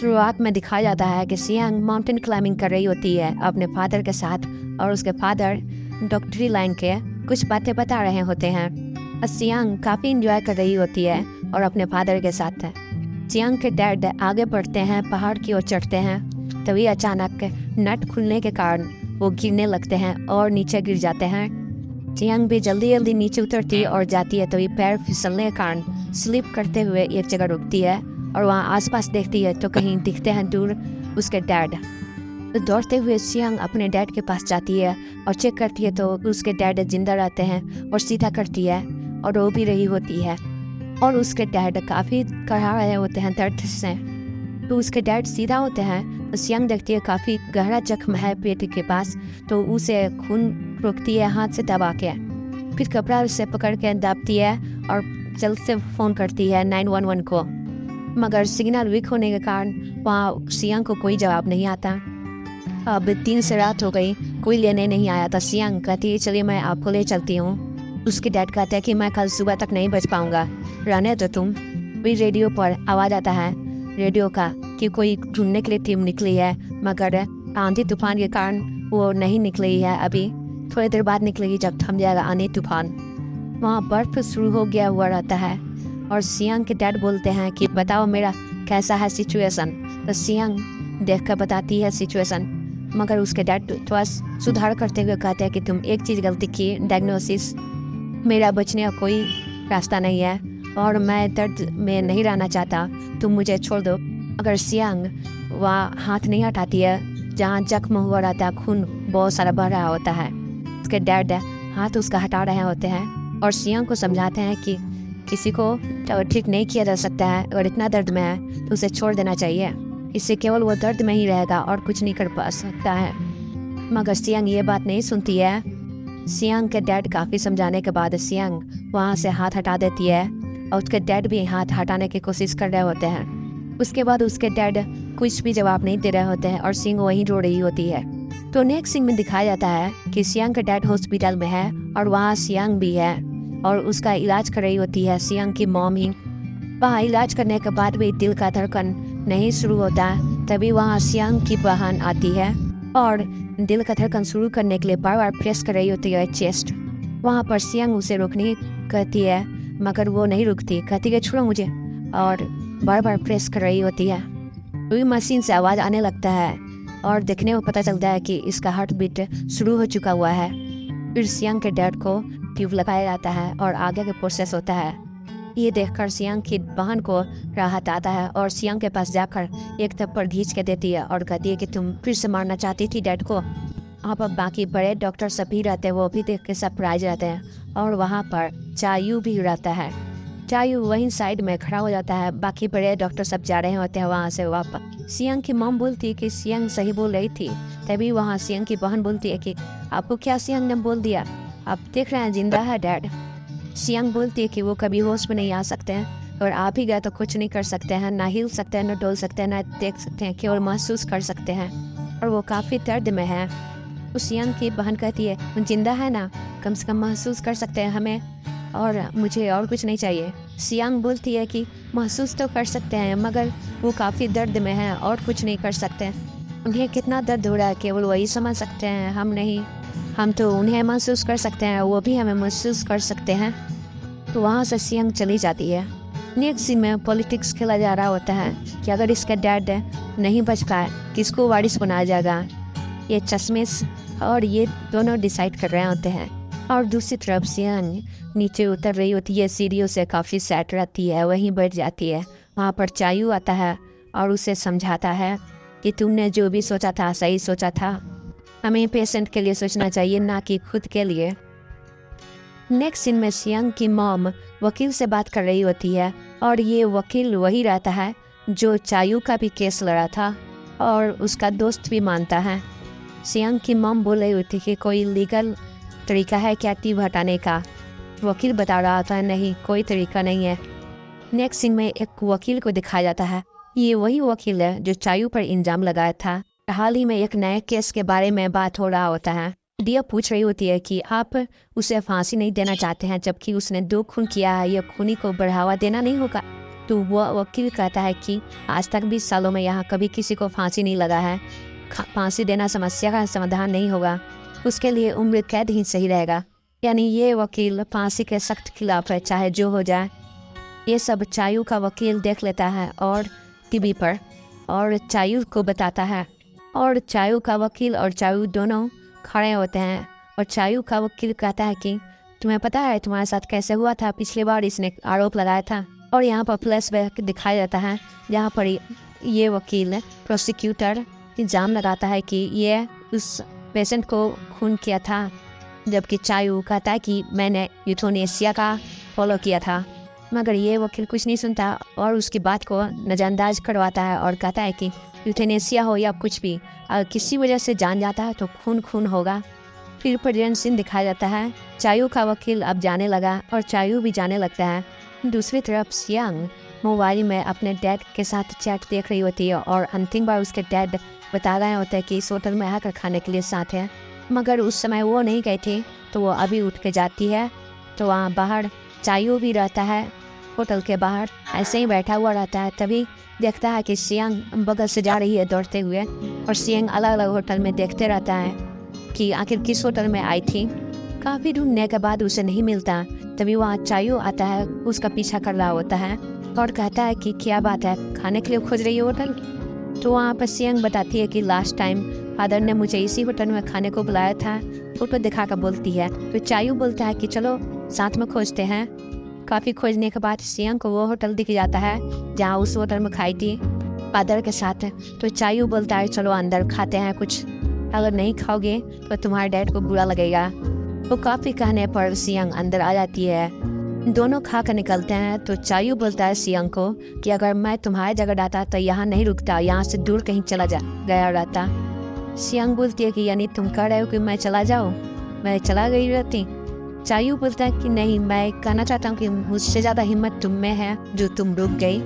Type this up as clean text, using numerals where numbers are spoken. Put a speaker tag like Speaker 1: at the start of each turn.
Speaker 1: शुरुआत में दिखाया जाता है कि सियांग माउंटेन क्लाइंबिंग कर रही होती है अपने फादर के साथ और उसके फादर डॉक्टरी लाइन के कुछ बातें बता रहे होते हैं। सियांग काफ़ी इंजॉय कर रही होती है और अपने फादर के साथ है। सियांग के डैड आगे बढ़ते हैं, पहाड़ की ओर चढ़ते हैं। तभी अचानक नट खुलने के कारण वो गिरने लगते हैं और नीचे गिर जाते हैं। सियांग भी जल्दी जल्दी नीचे उतरती और जाती है, तभी पैर फिसलने के कारण स्लिप करते हुए एक जगह रुकती है और वहाँ आसपास देखती है तो कहीं दिखते हैं दूर उसके डैड। तो दौड़ते हुए सियांग अपने डैड के पास जाती है और चेक करती है तो उसके डैड जिंदा रहते हैं और सीधा करती है और रो भी रही होती है और उसके डैड काफ़ी करा रहे होते हैं दर्द से। तो उसके डैड सीधा होते हैं तो सियांग देखती है काफ़ी गहरा जख्म है पेट के पास, तो उसे खून रोकती है हाथ से दबा के। फिर कपड़ा उसे पकड़ के दाबती है और जल्द से फ़ोन करती है 911 को। मगर सिग्नल वीक होने के कारण वहाँ सियांग को कोई जवाब नहीं आता। अब 3 से रात हो गई, कोई लेने नहीं आया था। सियांग कहती है चलिए मैं आपको ले चलती हूँ। उसके डैड कहते हैं कि मैं कल सुबह तक नहीं बच पाऊँगा, रहने दो तुम। भी रेडियो पर आवाज़ आता है रेडियो का कि कोई ढूंढने के लिए टीम निकली है, मगर आंधी तूफान के कारण वो नहीं निकली है अभी। थोड़ी देर बाद निकलेगी जब थम जाएगा आंधी तूफान। वहाँ बर्फ शुरू हो गया हुआ रहता है और सियांग के डैड बोलते हैं कि बताओ मेरा कैसा है सिचुएशन। तो सियांग देख कर बताती है सिचुएशन, मगर उसके डैड थोड़ा सुधार करते हुए कहते हैं कि तुम एक चीज़ गलती की, डायग्नोसिस। मेरा बचने का कोई रास्ता नहीं है और मैं दर्द में नहीं रहना चाहता, तुम मुझे छोड़ दो। अगर सियांग वहाँ हाथ नहीं हटाती है जहाँ जख्म हुआ रहता है, खून बहुत सारा बह रहा होता है। उसके डैड हाथ उसका हटा रहे होते हैं और सियांग को समझाते हैं कि किसी को ठीक नहीं किया जा सकता है, अगर इतना दर्द में है तो उसे छोड़ देना चाहिए। इससे केवल वो दर्द में ही रहेगा और कुछ नहीं कर पा सकता है। मगर सियांग ये बात नहीं सुनती है। सियांग के डैड काफ़ी समझाने के बाद सियांग वहाँ से हाथ हटा देती है और उसके डैड भी हाथ हटाने की कोशिश कर रहे होते हैं। उसके बाद उसके डैड कुछ भी जवाब नहीं दे रहे होते हैं और सियांग वहीं रो रही होती है। तो नेक्स्ट सीन में दिखाया जाता है कि सियांग का डैड हॉस्पिटल में है और वहाँ सियांग भी है और उसका इलाज कर रही होती है सियांग की मॉम ही। वहाँ इलाज करने के बाद भी दिल का धड़कन नहीं शुरू होता, तभी वहाँ सियांग की बहन आती है और दिल का धड़कन शुरू करने के लिए बार बार प्रेस कर रही होती है चेस्ट। वहाँ पर सियांग उसे रुकने कहती है मगर वो नहीं रुकती, कहती है छोड़ो मुझे, और बार बार प्रेस कर रही होती है। वही मशीन से आवाज़ आने लगता है और देखने को पता चलता है कि इसका हार्ट बीट शुरू हो चुका हुआ है। फिर सियांग के डैड को ट्यूब लगाया जाता है और आगे का प्रोसेस होता है। ये देखकर सियांग की बहन को राहत आता है और सियांग के पास जाकर एक थप्पड़ खींच के देती है और कहती है कि तुम फिर से मारना चाहती थी डैड को। अब बाकी बड़े डॉक्टर सब भी रहते हैं, वो भी देख के सरप्राइज रहते हैं और वहाँ पर चायू भी रहता है। चायू वहीं साइड में खड़ा हो जाता है, बाकी बड़े डॉक्टर सब जा रहे होते हैं वहाँ से वापस। सियांग की मॉम बोलती है कि सियांग सही बोल रही थी। तभी वहाँ सियांग की बहन बोलती है कि आपको क्या सियांग ने बोल दिया, आप देख रहे हैं जिंदा है डैड। सियांग बोलती है कि वो कभी होश में नहीं आ सकते हैं और आप ही गए तो कुछ नहीं कर सकते हैं, ना हिल सकते हैं, ना डोल सकते हैं, ना देख सकते हैं, केवल महसूस कर सकते हैं और वो काफ़ी दर्द में है। उस सियांग की बहन कहती है वो जिंदा है ना, कम से कम महसूस कर सकते हैं हमें और मुझे और कुछ नहीं चाहिए। सियांग बोलती है कि महसूस तो कर सकते हैं मगर वो काफ़ी दर्द में है और कुछ नहीं कर सकते। उन्हें कितना दर्द हो रहा है केवल वही समझ सकते हैं, हम नहीं। हम तो उन्हें महसूस कर सकते हैं, वो भी हमें महसूस कर सकते हैं। तो वहाँ से सियांग चली जाती है। नेक्स्ट सीन में पॉलिटिक्स खेला जा रहा होता है कि अगर इसका डैड नहीं बच पाए किसको वारिस बनाया जाएगा। ये चश्मिश और ये दोनों डिसाइड कर रहे होते हैं और दूसरी तरफ सियांग नीचे उतर रही होती है सीढ़ियों से, काफ़ी सैड रहती है, वहीं बैठ जाती है। वहाँ पर चायू आता है और उसे समझाता है कि तुमने जो भी सोचा था सही सोचा था, हमें पेशेंट के लिए सोचना चाहिए ना कि खुद के लिए। नेक्स्ट सीन में सियांग की मॉम वकील से बात कर रही होती है और ये वकील वही रहता है जो चायू का भी केस लड़ा था और उसका दोस्त भी मानता है। सियांग की मॉम बोल रही होती कि कोई लीगल तरीका है क्या ट्यूब हटाने का। वकील बता रहा था नहीं, कोई तरीका नहीं है। नेक्स्ट सीन में एक वकील को दिखाया जाता है, ये वही वकील है जो चायू पर इल्जाम लगाया था। हाल ही में एक नए केस के बारे में बात हो रहा होता है। दिया पूछ रही होती है कि आप उसे फांसी नहीं देना चाहते हैं जबकि उसने 2 खून किया है, यह खूनी को बढ़ावा देना नहीं होगा। तो वह वकील कहता है कि आज तक 20 सालों में यहाँ कभी किसी को फांसी नहीं लगा है, फांसी देना समस्या का समाधान नहीं होगा, उसके लिए उम्र कैद ही सही रहेगा। यानी ये वकील फांसी के सख्त खिलाफ है, चाहे जो हो जाए। ये सब चायू का वकील देख लेता है और टीवी पर, और चायू को बताता है। और चायू का वकील और चायू दोनों खड़े होते हैं और चायू का वकील कहता है कि तुम्हें पता है तुम्हारे साथ कैसे हुआ था, पिछली बार इसने आरोप लगाया था। और यहाँ पर फ्लैशबैक दिखाया जाता है जहाँ पर ये वकील प्रोसिक्यूटर इल्ज़ाम लगाता है कि ये उस पेशेंट को खून किया था, जबकि चायू कहता है कि मैंने यूथेनेसिया का फॉलो किया था। मगर ये वकील कुछ नहीं सुनता और उसकी बात को नज़रअंदाज करवाता है और कहता है कि यूथेनेसिया हो या कुछ भी, अगर किसी वजह से जान जाता है तो खून खून होगा। फिर प्रेजेंट सीन दिखाया जाता है। चायू का वकील अब जाने लगा और चायू भी जाने लगता है। दूसरी तरफ सियांग मोबाइल में अपने डैड के साथ चैट देख रही होती है और अंतिम बार उसके डैड बता रहे होते हैं कि इस होटल में आकर खाने के लिए साथ है। मगर उस समय वो नहीं गए थे, तो वो अभी उठ के जाती है तो वहाँ बाहर चायू भी रहता है, होटल के बाहर ऐसे ही बैठा हुआ रहता है। तभी देखता है कि सियांग बगल से जा रही है दौड़ते हुए, और सियांग अलग अलग होटल में देखते रहता है कि आखिर किस होटल में आई थी। काफ़ी ढूंढने के बाद उसे नहीं मिलता। तभी वहाँ चायू आता है, उसका पीछा कर रहा होता है और कहता है कि क्या बात है, खाने के लिए खोज रही है होटल। तो वहाँ पर सियांग बताती है कि लास्ट टाइम फादर ने मुझे इसी होटल में खाने को बुलाया था, फोटो दिखा कर बोलती है। तो चायू बोलता है कि चलो साथ में खोजते हैं। काफ़ी खोजने के बाद सियांग को वो होटल दिख जाता है जहाँ उस होटल में खाई थी फादर के साथ। तो चायू बोलता है चलो अंदर खाते हैं कुछ, अगर नहीं खाओगे तो तुम्हारे डैड को बुरा लगेगा। वो काफ़ी कहने पर सियांग अंदर आ जाती है। दोनों खा कर निकलते हैं। तो चायू बोलता है सियांग को कि अगर मैं तुम्हारी जगह रहता तो यहाँ नहीं रुकता, यहाँ से दूर कहीं चला गया रहता। सियांग बोलती है कि यानी तुम कह रहे हो कि मैं चला जाऊँ, मैं चला गई रहती। चायू बोलता है कि नहीं, मैं कहना चाहता हूँ कि मुझसे ज़्यादा हिम्मत तुम में है जो तुम रुक गई।